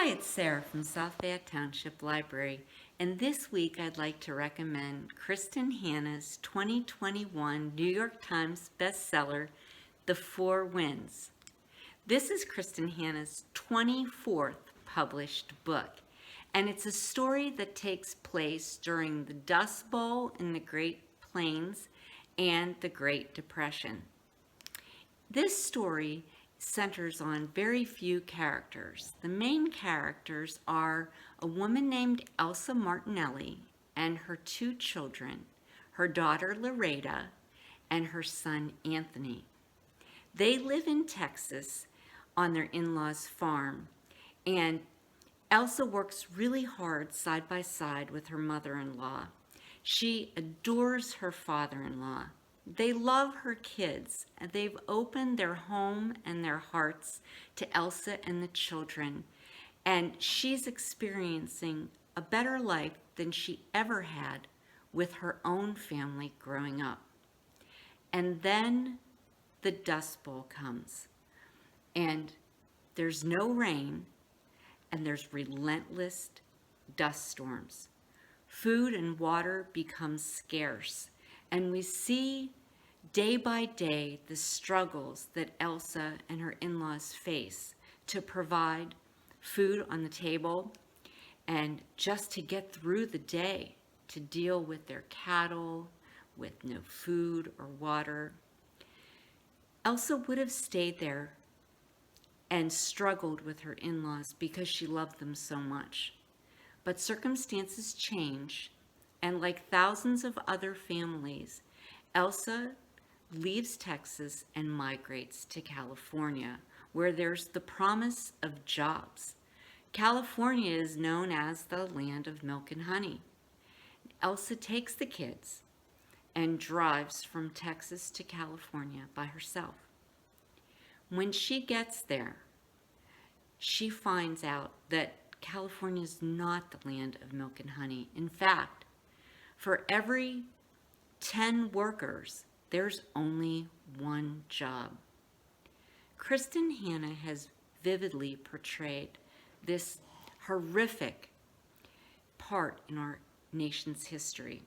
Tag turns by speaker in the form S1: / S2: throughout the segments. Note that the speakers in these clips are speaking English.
S1: Hi, it's Sarah from South Fayette Township Library, and this week I'd like to recommend Kristin Hannah's 2021 New York Times bestseller, The Four Winds. This is Kristin Hannah's 24th published book, and it's a story that takes place during the Dust Bowl in the Great Plains and the Great Depression. This story centers on very few characters. The main characters are a woman named Elsa Martinelli and her two children, her daughter Loretta and her son Anthony. They live in Texas on their in-laws' farm, and Elsa works really hard side by side with her mother-in-law. She adores her father-in-law. They love her kids, and they've opened their home and their hearts to Elsa and the children, and she's experiencing a better life than she ever had with her own family growing up. And then the Dust Bowl comes, and there's no rain, and there's relentless dust storms. Food and water become scarce, and we see day by day the struggles that Elsa and her in-laws face to provide food on the table and just to get through the day, to deal with their cattle, with no food or water. Elsa would have stayed there and struggled with her in-laws because she loved them so much. But circumstances change, and like thousands of other families, Elsa leaves Texas and migrates to California, where there's the promise of jobs. California is known as the land of milk and honey. Elsa takes the kids and drives from Texas to California by herself. When she gets there, she finds out that California is not the land of milk and honey. In fact, for every 10 workers, there's only one job. Kristin Hannah has vividly portrayed this horrific part in our nation's history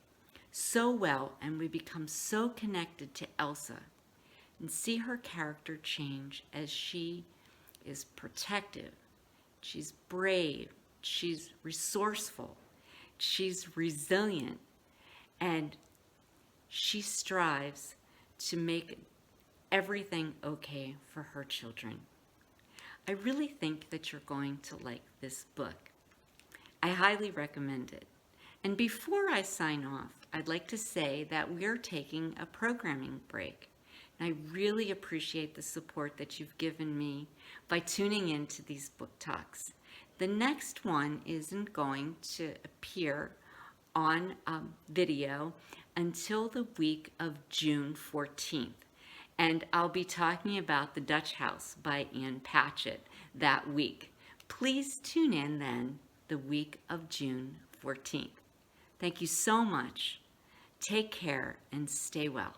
S1: so well, and we become so connected to Elsa and see her character change as she is protective, she's brave, she's resourceful, she's resilient, and she strives to make everything okay for her children. I really think that you're going to like this book. I highly recommend it. And before I sign off, I'd like to say that we're taking a programming break. And I really appreciate the support that you've given me by tuning in to these book talks. The next one isn't going to appear on video until the week of June 14th. And I'll be talking about The Dutch House by Ann Patchett that week. Please tune in then the week of June 14th. Thank you so much. Take care and stay well.